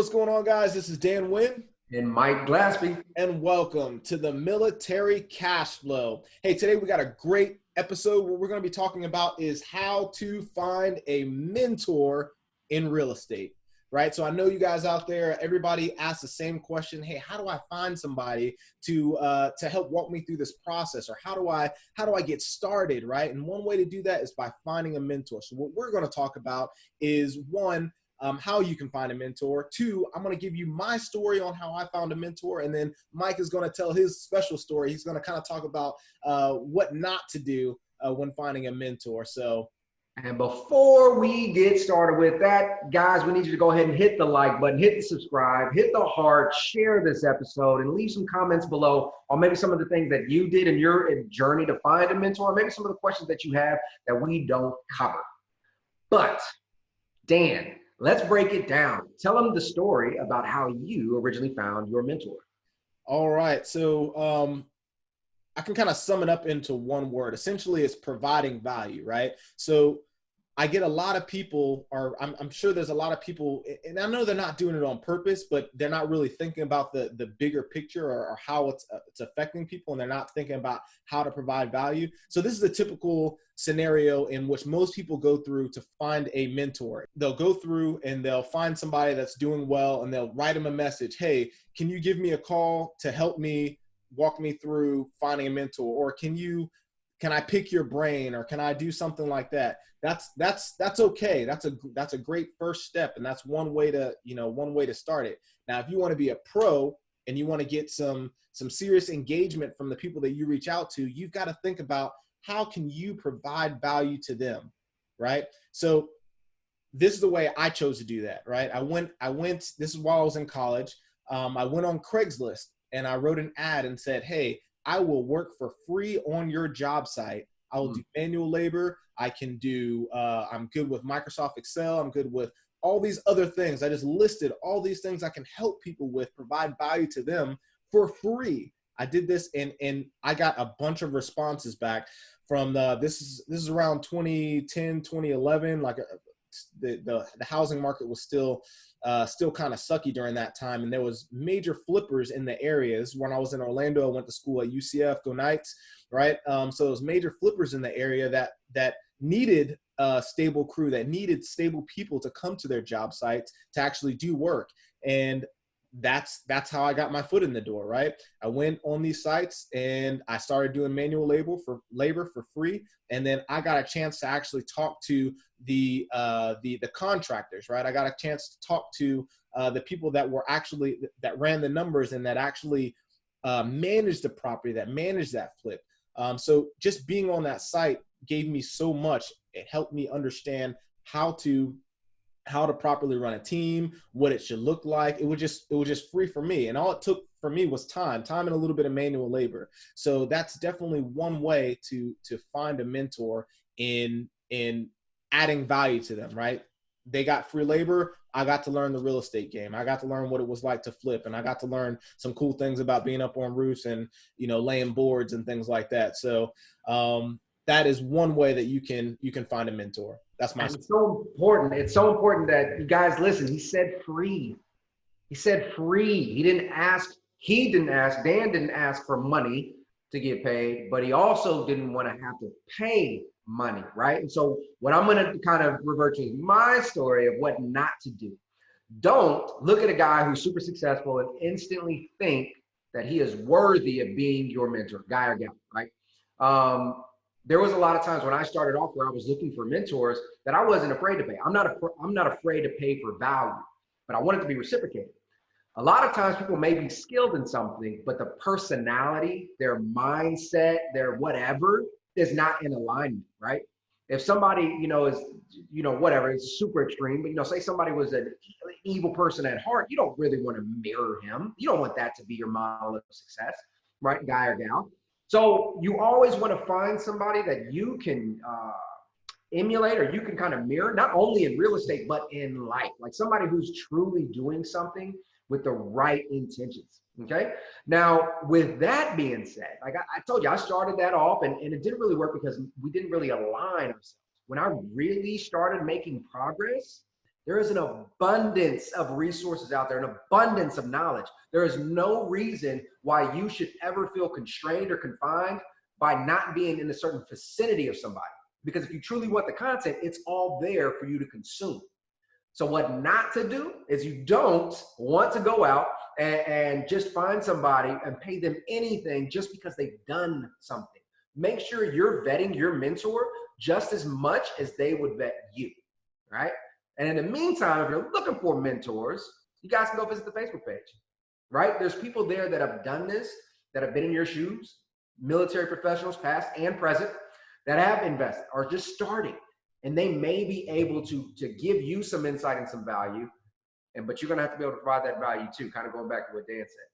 what's going on, guys? This is Dan Wynn. And Mike Glaspie. And welcome to the Military Cash Flow. Hey, today we got a great episode. What we're going to be talking about is how to find a mentor in real estate, right? So I know you guys out there, everybody asks the same question. Hey, how do I find somebody to help walk me through this process? Or how do I get started, right? And one way to do that is by finding a mentor. So what we're going to talk about is one, how you can find a mentor. Two, I'm going to give you my story on how I found a mentor. And then Mike is going to tell his special story. He's going to kind of talk about what not to do when finding a mentor. And before we get started with that, guys, we need you to go ahead and hit the like button, hit the subscribe, hit the heart, share this episode, and leave some comments below on maybe some of the things that you did in your journey to find a mentor, maybe some of the questions that you have that we don't cover. But Dan, let's break it down. Tell them the story about how you originally found your mentor. All right. So I can kind of sum it up into one word. Essentially, it's providing value, right? So I get a lot of people, or I'm sure there's a lot of people, and I know they're not doing it on purpose, but they're not really thinking about the bigger picture or how it's affecting people, and they're not thinking about how to provide value. So this is a typical scenario in which most people go through to find a mentor. They'll go through and they'll find somebody that's doing well, and they'll write them a message. Hey, can you give me a call to help me walk me through finding a mentor? Or can I pick your brain, or can I do something like that? That's okay. That's a great first step. And that's one way to start it. Now, if you want to be a pro and you want to get some serious engagement from the people that you reach out to, you've got to think about how can you provide value to them, right? So this is the way I chose to do that, right? I went, this is while I was in college. I went on Craigslist and I wrote an ad and said, hey, I will work for free on your job site. I will do manual labor. I can do, I'm good with Microsoft Excel. I'm good with all these other things. I just listed all these things I can help people with, provide value to them for free. I did this and I got a bunch of responses back from this is around 2010, 2011. Like the housing market was still kind of sucky during that time. And there was major flippers in the areas. When I was in Orlando, I went to school at UCF, go Knights, right? So there was major flippers in the area that needed a stable crew, that needed stable people to come to their job sites to actually do work. And that's how I got my foot in the door, right? I went on these sites and I started doing manual labor for free. And then I got a chance to actually talk to the contractors, right? I got a chance to talk to the people that ran the numbers and that actually managed the property, that managed that flip. So just being on that site gave me so much. It helped me understand how to properly run a team, what it should look like. It was just free for me. And all it took for me was time and a little bit of manual labor. So that's definitely one way to find a mentor in adding value to them, right? They got free labor. I got to learn the real estate game. I got to learn what it was like to flip. And I got to learn some cool things about being up on roofs and, laying boards and things like that. So that is one way that you can find a mentor. That's my. It's so important. It's so important that you guys listen. He said free. He said free. He didn't ask. Dan didn't ask for money to get paid, but he also didn't want to have to pay money, right? And so what I'm going to kind of revert to is my story of what not to do. Don't look at a guy who's super successful and instantly think that he is worthy of being your mentor, guy or gal, right? There was a lot of times when I started off where I was looking for mentors that I wasn't afraid to pay. I'm not afraid to pay for value, but I want it to be reciprocated. A lot of times people may be skilled in something, but the personality, their mindset, their whatever is not in alignment, right? If somebody, is, whatever, it's super extreme, but, say somebody was an evil person at heart, you don't really want to mirror him. You don't want that to be your model of success, right? Guy or gal. So you always want to find somebody that you can emulate or you can kind of mirror, not only in real estate, but in life, like somebody who's truly doing something with the right intentions. Okay. Now, with that being said, like I told you, I started that off and it didn't really work because we didn't really align ourselves. When I really started making progress There is an abundance of resources out there, an abundance of knowledge. There is no reason why you should ever feel constrained or confined by not being in a certain vicinity of somebody. Because if you truly want the content, it's all there for you to consume. So what not to do is you don't want to go out and just find somebody and pay them anything just because they've done something. Make sure you're vetting your mentor just as much as they would vet you, right? And in the meantime, if you're looking for mentors, you guys can go visit the Facebook page, right? There's people there that have done this, that have been in your shoes, military professionals, past and present, that have invested or just starting. And they may be able to give you some insight and some value, but you're going to have to be able to provide that value too, kind of going back to what Dan said.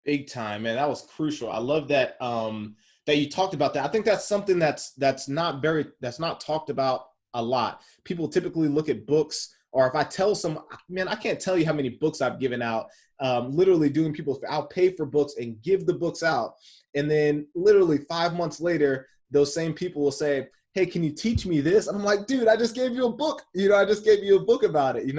Big time, man. That was crucial. I love that that you talked about that. I think that's something that's not talked about a lot. People typically look at books, or if I tell some, man, I can't tell you how many books I've given out, literally doing people, I'll pay for books and give the books out. And then literally 5 months later, those same people will say, hey, can you teach me this? And I'm like, dude, I just gave you a book. I just gave you a book about it.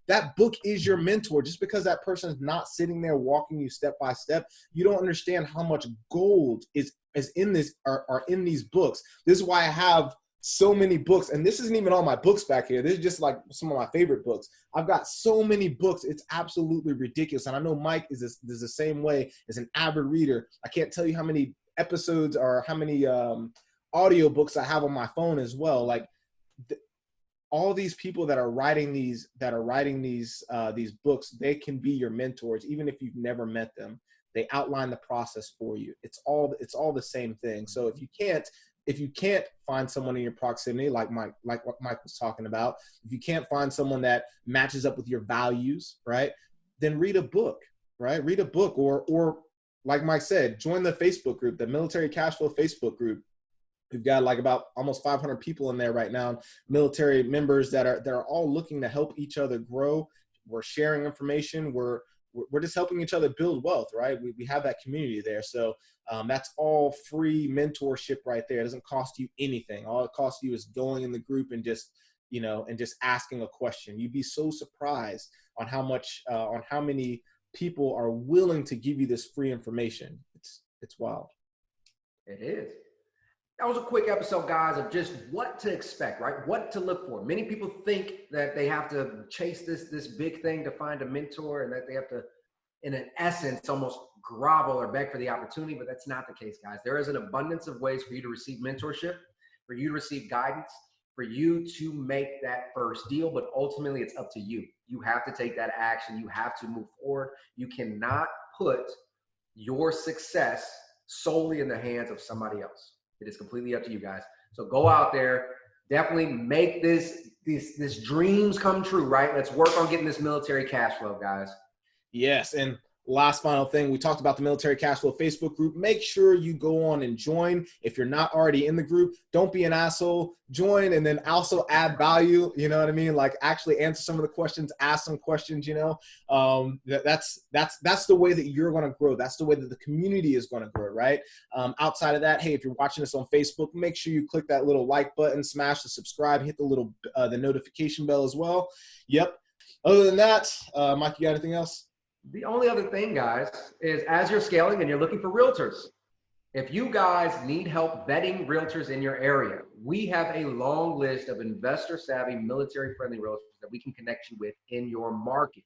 That book is your mentor. Just because that person is not sitting there walking you step by step, you don't understand how much gold is in this, are in these books. This is why I have so many books. And this isn't even all my books back here. This is just like some of my favorite books. I've got so many books. It's absolutely ridiculous. And I know Mike is the same way, as an avid reader. I can't tell you how many episodes or how many audio books I have on my phone as well. Like all these people that are writing these books, they can be your mentors, even if you've never met them. They outline the process for you. It's all the same thing. So if you can't find someone in your proximity, like what Mike was talking about, if you can't find someone that matches up with your values, right, then read a book, right? Read a book, or like Mike said, join the Facebook group, the Military Cashflow Facebook group. We've got like about almost 500 people in there right now, military members that are all looking to help each other grow. We're sharing information. We're just helping each other build wealth, right? We have that community there. So that's all free mentorship right there. It doesn't cost you anything. All it costs you is going in the group and just asking a question. You'd be so surprised on how many people are willing to give you this free information. It's wild. It is. That was a quick episode, guys, of just what to expect, right? What to look for. Many people think that they have to chase this big thing to find a mentor, and that they have to, in an essence, almost grovel or beg for the opportunity, but that's not the case, guys. There is an abundance of ways for you to receive mentorship, for you to receive guidance, for you to make that first deal, but ultimately it's up to you. You have to take that action. You have to move forward. You cannot put your success solely in the hands of somebody else. It is completely up to you guys. So go out there, definitely make these dreams come true, right? Let's work on getting this military cash flow, guys. Yes. And last final thing, we talked about the Military Cashflow Facebook group. Make sure you go on and join. If you're not already in the group, don't be an asshole. Join and then also add value. You know what I mean? Like actually answer some of the questions, ask some questions. That's the way that you're going to grow. That's the way that the community is going to grow, right? Outside of that, hey, if you're watching this on Facebook, make sure you click that little like button, smash the subscribe, hit the little the notification bell as well. Yep. Other than that, Mike, you got anything else? The only other thing, guys, is as you're scaling and you're looking for realtors, if you guys need help vetting realtors in your area, we have a long list of investor-savvy, military-friendly realtors that we can connect you with in your market.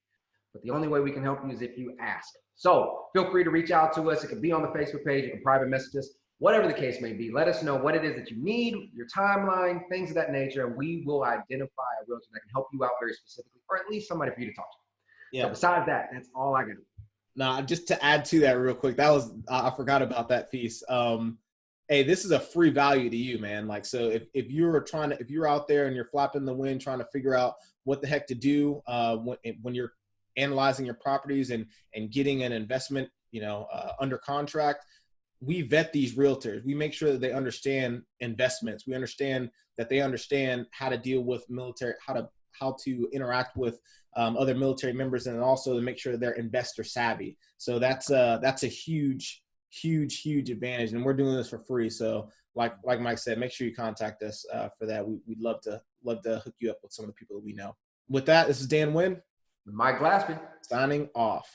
But the only way we can help you is if you ask. So feel free to reach out to us. It can be on the Facebook page. You can private message us. Whatever the case may be, let us know what it is that you need, your timeline, things of that nature, and we will identify a realtor that can help you out very specifically, or at least somebody for you to talk to. Yeah. So besides that, that's all I got. Nah, just to add to that real quick, I forgot about that piece. Hey, this is a free value to you, man. Like, so if you're out there and you're flapping the wind trying to figure out what the heck to do when you're analyzing your properties and getting an investment, under contract, we vet these realtors. We make sure that they understand investments. We understand that they understand how to deal with military, how to interact with other military members, and also to make sure they're investor savvy. So that's a huge advantage, and we're doing this for free. So like Mike said, make sure you contact us for that. We'd love to hook you up with some of the people that we know. With that, this is Dan Wynn Mike Glassman. signing off.